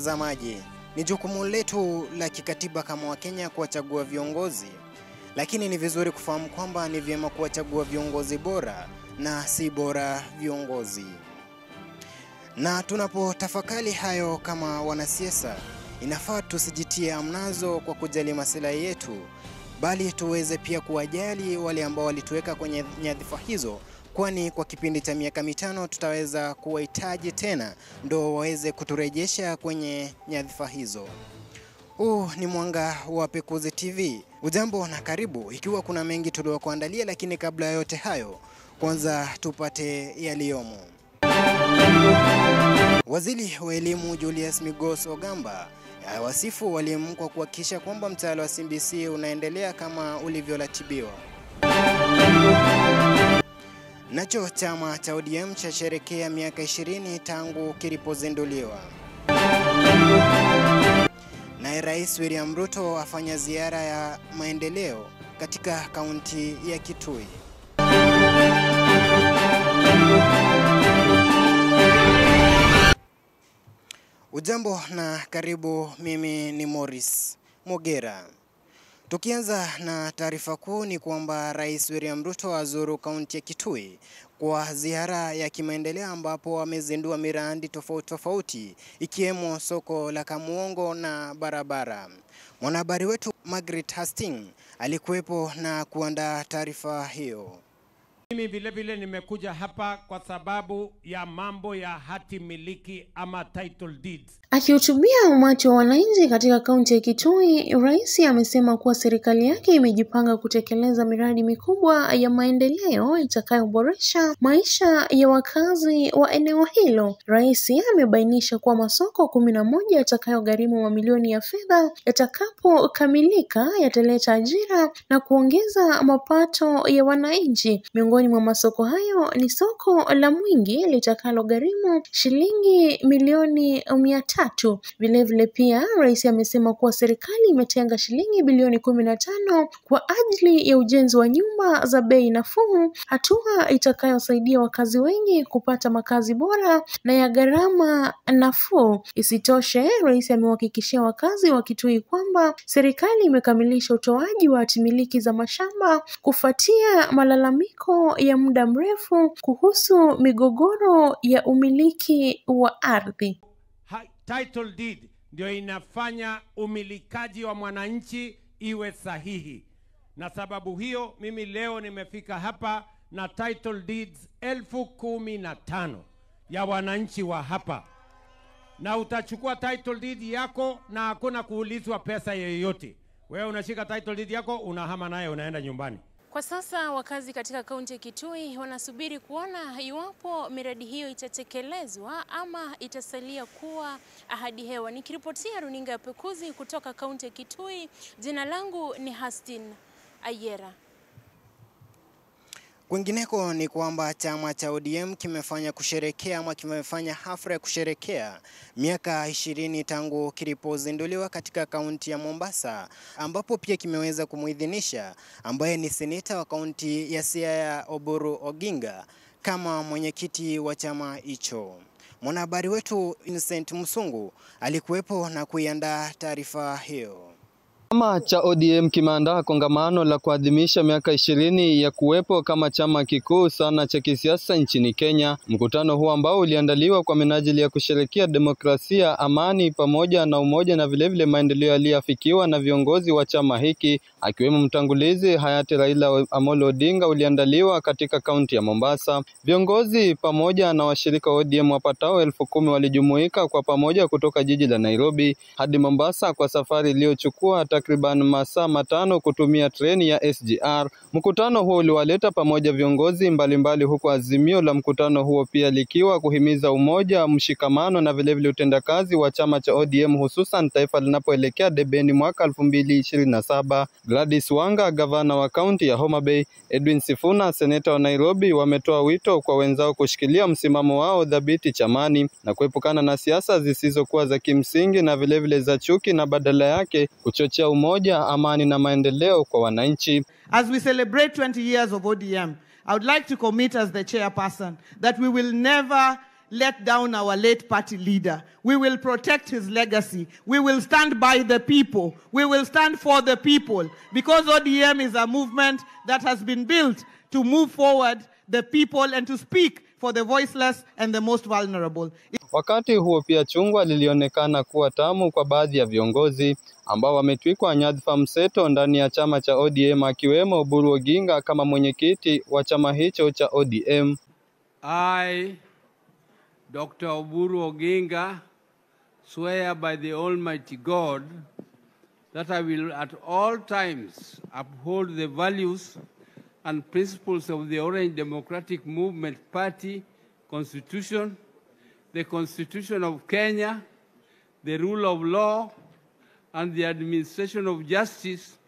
mtazamaji, ni jukumu letu la kikatiba kama Wakenya kuwachagua viongozi, lakini ni vizuri kufahamu kwamba ni vyema kuwachagua viongozi bora na si bora viongozi. Na tunapotafakari hayo kama wanasiasa, inafaa tusijitie amnazo kwa kujali maslahi yetu, bali tuweze pia kuwajali wale ambao walituweka kwenye nyadhifa hizo, kwani kwa kipindi cha miaka 5 tutaweza kuwahitaji tena ndo waweze kuturejesha kwenye nyadhifa hizo. Huu ni Mwanga wa Pekuzi TV. Ujambo na karibu, ikiwa kuna mengi tuliokuandalia, lakini kabla ya yote hayo, kwanza tupate yaliyomo. Waziri wa Elimu Julius Migos Ogamba wasifu walimu kwa kuhakikisha kwamba mtaala wa CBC unaendelea kama ulivyoratibiwa. Nacho chama cha ODM cha sherekea miaka 20 tangu kilipozinduliwa. Naye Rais William Ruto afanya ziara ya maendeleo katika kaunti ya Kitui. Ujambo na karibu, mimi ni Morris Mogera. Tukianza na taarifa kuu ni kwamba Rais William Ruto azuru kaunti ya Kitui kwa ziara ya kimaendeleo, ambapo amezindua miradi tofauti ikiwemo soko la Kamuongo na barabara. Mwanahabari wetu Margaret Hastings alikuwepo na kuandaa taarifa hiyo. Mimi vile nimekuja hapa kwa sababu ya mambo ya hati miliki ama title deeds. Akihutubia umati wa wananchi katika kaunti ya Kitui, rais amesema kuwa serikali yake imejipanga kutekeleza miradi mikubwa ya maendeleo itakayoboresha maisha ya wakazi wa eneo hilo. Rais amebainisha kuwa masoko 11 yatakayogharimu mamilioni ya fedha yatakapokamilika yataleta ajira na kuongeza mapato ya wananchi. Miongoni mwa masoko hayo ni soko la Mwingi litakalogharimu shilingi milioni 300. Vilevile pia rais amesema kuwa serikali imetenga shilingi bilioni 15 kwa ajili ya ujenzi wa nyumba za bei nafuu, hatua itakayosaidia wakazi wengi kupata makazi bora na ya gharama nafuu. Isitoshe, rais amewahakikishia wakazi wa Kitui kwamba serikali imekamilisha utoaji wa hati miliki za mashamba kufuatia malalamiko ya muda mrefu kuhusu migogoro ya umiliki wa ardhi. Title deed ndio inafanya umilikaji wa mwananchi iwe sahihi. Na sababu hiyo mimi leo nimefika hapa na title deeds 15,000 ya wananchi wa hapa. Na utachukua title deed yako na hakuna kuulizwa pesa yoyote. Wewe unashika title deed yako, unahama naye, unaenda nyumbani. Kwa sasa wakazi katika kaunti ya Kitui wanasubiri kuona iwapo miradi hiyo itatekelezwa ama itasalia kuwa ahadi hewa. Nikiripotia runinga ya Pekuzi kutoka kaunti ya Kitui, jina langu ni Hastings Ayera. Kwingineko ni kwamba chama cha ODM kimefanya hafla ya kusherekea miaka 20 tangu kilipozinduliwa katika kaunti ya Mombasa, ambapo pia kimeweza kumuidhinisha ambaye ni seneta wa kaunti ya Siaya Oburu Oginga kama mwenyekiti wa chama hicho. Mwanahabari wetu Innocent Musungu alikuwepo na kuiandaa taarifa hiyo. Chama cha ODM kimeandaa kongamano la kuadhimisha miaka 20 ya kuwepo kama chama kikuu sana cha kisiasa nchini Kenya. Mkutano huu ambao uliandaliwa kwa minajili ya kusherehekea demokrasia, amani pamoja na umoja na vilevile maendeleo yaliyoafikiwa na viongozi wa chama hiki, akiwemo mtangulizi hayati Raila Amolo Odinga, uliandaliwa katika kaunti ya Mombasa. Viongozi pamoja na washirika wa ODM wapatao 10,000 walijumuika kwa pamoja kutoka jiji la Nairobi hadi Mombasa kwa safari iliyochukua takriban masaa 5 kutumia treni ya SGR. Mkutano huo uliwaleta pamoja viongozi mbalimbali, huku azimio la mkutano huo pia likiwa kuhimiza umoja, mshikamano na vilevile utendakazi wa chama cha ODM, hususan taifa linapoelekea debeni mwaka 2027. Gladys Wanga, gavana wa kaunti ya Homa Bay, Edwin Sifuna, seneta wa Nairobi, wametoa wito kwa wenzao kushikilia msimamo wao dhabiti chamani na kuepukana na siasa zisizokuwa za kimsingi na vilevile za chuki, na badala yake kuchochea umoja, amani na maendeleo kwa wananchi. As we celebrate 20 years of ODM, I would like to commit as the chairperson that we will never let down our late party leader. We will protect his legacy. We will stand by the people. We will stand for the people, because ODM is a movement that has been built to move forward the people and to speak for the voiceless and the most vulnerable. Wakati huo pia chungwa lilionekana kuwa tamu kwa baadhi ya viongozi ambao wametwikwa nyadhifa mseto ndani ya chama cha ODM, akiwemo Oburu Oginga kama mwenyekiti wa chama hicho cha ODM. I, Dr. Oburu Oginga, swear by the Almighty God that I will at all times uphold the values and principles of the Orange Democratic Movement Party Constitution, the Constitution of Kenya, the rule of law, and the administration of justice,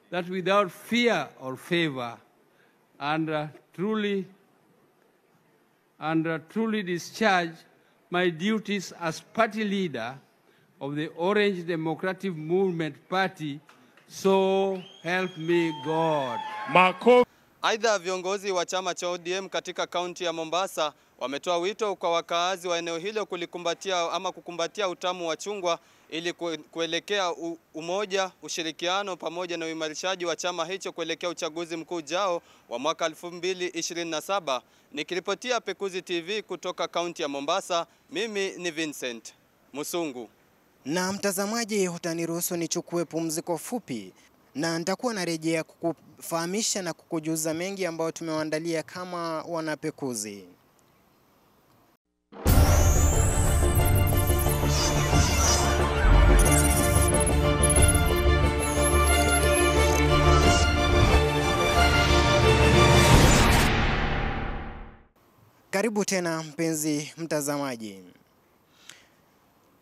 that without fear or favor, and truly discharge my duties as party leader of the Orange Democratic Movement Party, so help me God. Aidha, viongozi wa chama cha ODM katika kaunti ya Mombasa wametoa wito kwa wakaazi wa eneo hilo kukumbatia utamu wa chungwa ili kuelekea umoja, ushirikiano pamoja na uimarishaji wa chama hicho kuelekea uchaguzi mkuu ujao wa mwaka 2027. Nikiripotia Pekuzi TV kutoka kaunti ya Mombasa, mimi ni Vincent Musungu. Na mtazamaji, utaniruhusu nichukue pumziko fupi na nitakuwa narejea kukufahamisha na kukujuza mengi ambayo tumewaandalia kama wanapekuzi. Karibu tena mpenzi mtazamaji.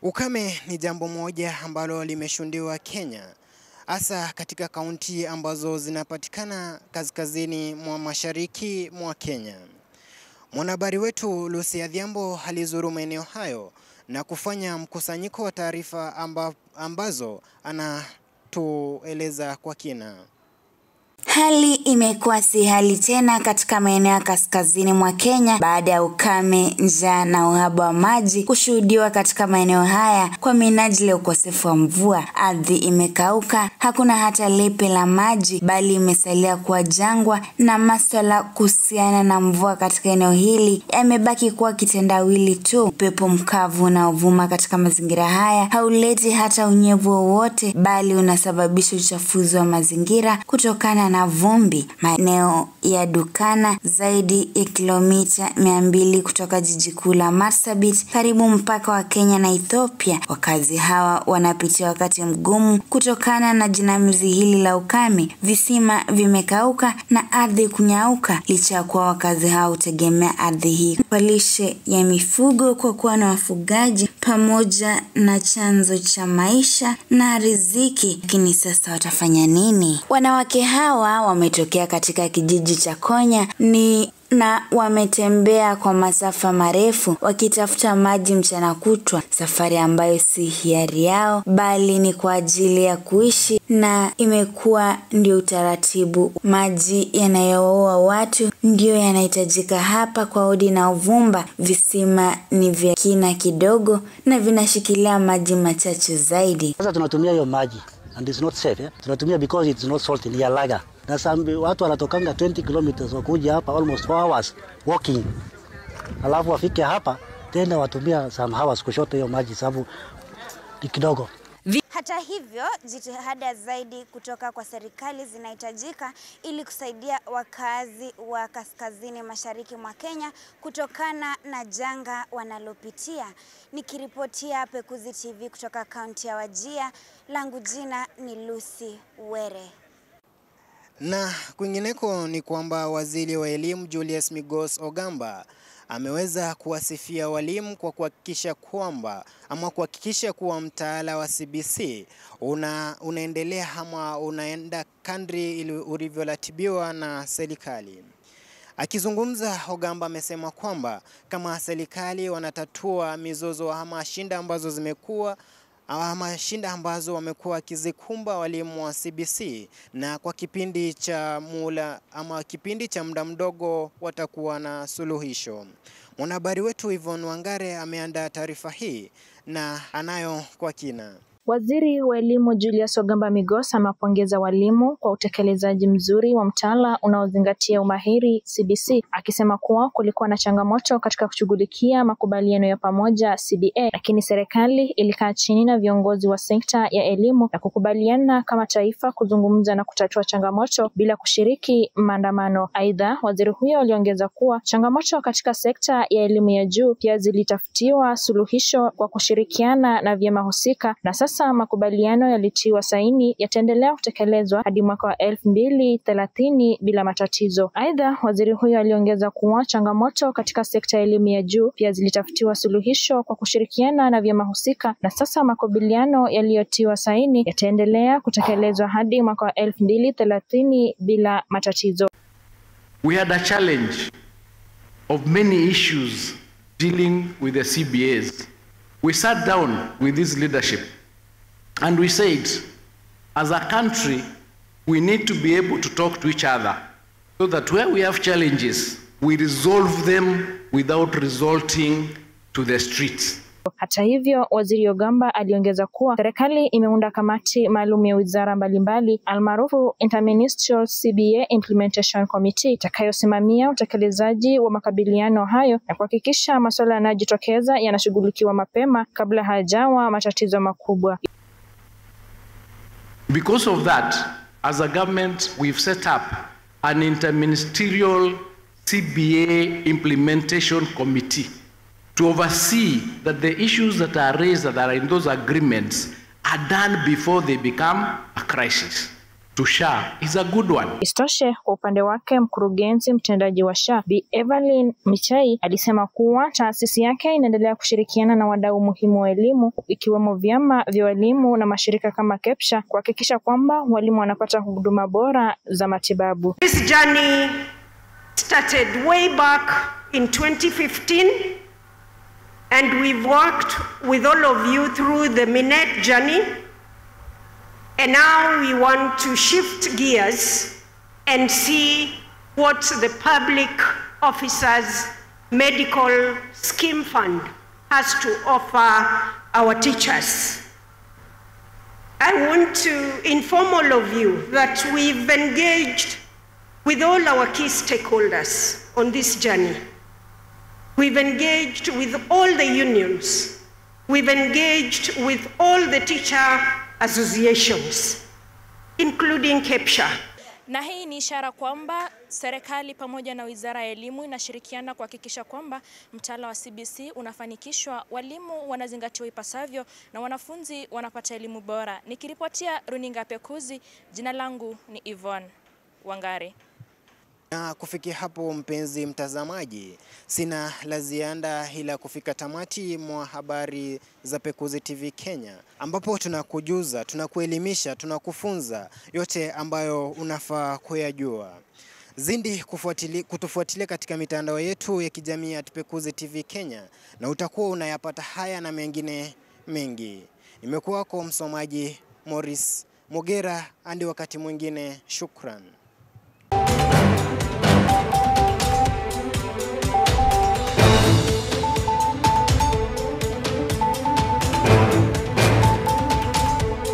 Ukame ni jambo moja ambalo limeshuhudiwa Kenya, hasa katika kaunti ambazo zinapatikana kaskazini mwa mashariki mwa Kenya. Mwanahabari wetu Lucy Adhiambo alizuru maeneo hayo na kufanya mkusanyiko wa taarifa ambazo anatueleza kwa kina. Hali imekuwa si hali tena katika maeneo ya kaskazini mwa Kenya baada ya ukame, njaa na uhaba wa maji kushuhudiwa katika maeneo haya kwa minajili ya ukosefu wa mvua. Ardhi imekauka, hakuna hata lepe la maji, bali imesalia kuwa jangwa, na masuala kuhusiana na mvua katika eneo hili yamebaki kuwa kitendawili tu. Upepo mkavu na uvuma katika mazingira haya hauleti hata unyevu wowote, bali unasababisha uchafuzi wa mazingira kutokana na vumbi. Maeneo ya Dukana, zaidi ya kilomita 200 kutoka jiji kuu la Marsabit, karibu mpaka wa Kenya na Ethiopia. Wakazi hawa wanapitia wakati mgumu kutokana na jinamizi hili la ukame. Visima vimekauka na ardhi kunyauka, licha kuwa wakazi hao hutegemea ardhi hii kwa lishe ya mifugo, kwa kuwa na wafugaji pamoja na chanzo cha maisha na riziki. Lakini sasa watafanya nini? Wanawake hawa wametokea katika kijiji cha Konya na wametembea kwa masafa marefu wakitafuta maji mchana kutwa, safari ambayo si hiari yao bali ni kwa ajili ya kuishi, na imekuwa ndio utaratibu. Maji yanayoua watu ndio yanahitajika hapa kwa udi na uvumba. Visima ni vya kina kidogo na vinashikilia maji machache zaidi. Sasa tunatumia hiyo maji and it's not safe, yeah? Tunatumia because it's not salty, ni ya laga. Na watu wanatokanga 20 kilometers wakuja hapa, almost 4 hours walking. Alafu wafike hapa tena watumia some hours kushota hiyo maji sababu ni kidogo. Hata hivyo, jitihada zaidi kutoka kwa serikali zinahitajika ili kusaidia wakazi wa kaskazini mashariki mwa Kenya kutokana na janga wanalopitia. Nikiripotia Pekuzi TV kutoka kaunti ya Wajir, langu jina ni Lucy Were. Na kwingineko ni kwamba waziri wa elimu Julius Migos Ogamba ameweza kuwasifia walimu kwa kuhakikisha kuwa mtaala wa CBC unaendelea ama unaenda kadri ulivyoratibiwa na serikali. Akizungumza, Ogamba amesema kwamba kama serikali wanatatua mizozo ama shinda ambazo zimekuwa, mashinda ambazo wamekuwa wakizikumba walimu wa CBC, na kwa kipindi cha kipindi cha muda mdogo watakuwa na suluhisho. Mwanahabari wetu Yvonne Wangare ameandaa taarifa hii na anayo kwa kina. Waziri wa Elimu Julius Ogamba Migos amewapongeza walimu kwa utekelezaji mzuri wa mtaala unaozingatia umahiri CBC, akisema kuwa kulikuwa na changamoto katika kushughulikia makubaliano ya pamoja CBA, lakini serikali ilikaa chini na viongozi wa sekta ya elimu na kukubaliana kama taifa kuzungumza na kutatua changamoto bila kushiriki maandamano. Aidha, waziri huyo aliongeza kuwa changamoto katika sekta ya elimu ya juu pia zilitafutiwa suluhisho kwa kushirikiana na vyama husika, na sasa makubaliano yalitiwa saini yataendelea kutekelezwa hadi mwaka wa 2030 bila matatizo. Aidha, waziri huyo aliongeza kuwa changamoto katika sekta ya elimu ya juu pia zilitafutiwa suluhisho kwa kushirikiana na vyama husika, na sasa makubaliano yaliyotiwa saini yataendelea kutekelezwa hadi mwaka wa 2030 bila matatizo. We had a challenge of many issues dealing with the CBAs. We sat down with this leadership and we said, as a country, we need to be able to talk to each other so that where we have challenges, we resolve them without resorting to the streets. Hata hivyo, waziri Ogamba aliongeza kuwa serikali imeunda kamati maalum ya wizara mbalimbali almaarufu Interministerial CBA Implementation Committee itakayosimamia utekelezaji wa makabiliano hayo na kuhakikisha masuala yanayojitokeza yanashughulikiwa mapema kabla hajawa matatizo makubwa. Because of that, as a government, we've set up an interministerial CBA implementation committee to oversee that the issues that are raised that are in those agreements are done before they become a crisis. To SHA is a good one. Isitoshe, kwa upande wake mkurugenzi mtendaji wa SHA Bi Evelyn Michai alisema kuwa taasisi yake inaendelea kushirikiana na wadau muhimu wa elimu ikiwemo vyama vya walimu na mashirika kama KEPSHA kuhakikisha kwamba walimu wanapata huduma bora za matibabu. This journey started way back in 2015 and we've worked with all of you through the Minet journey. And now we want to shift gears and see what the Public Officers Medical Scheme Fund has to offer our teachers. I want to inform all of you that we've engaged with all our key stakeholders on this journey. We've engaged with all the unions. We've engaged with all the teacher associations, including KEPSHA. Na hii ni ishara kwamba serikali pamoja na Wizara ya Elimu inashirikiana kuhakikisha kwamba mtaala wa CBC unafanikishwa, walimu wanazingatiwa ipasavyo na wanafunzi wanapata elimu bora. Nikiripotia runinga Pekuzi, jina langu ni Yvonne Wangare. Na kufikia hapo, mpenzi mtazamaji, sina la ziada ila kufika tamati mwa habari za Pekuzi TV Kenya, ambapo tunakujuza, tunakuelimisha, tunakufunza yote ambayo unafaa kuyajua. Zindi kutufuatilia katika mitandao yetu ya kijamii ya Pekuzi TV Kenya, na utakuwa unayapata haya na mengine mengi. Nimekuwa kwa msomaji Morris Mogera, hadi wakati mwingine, shukran.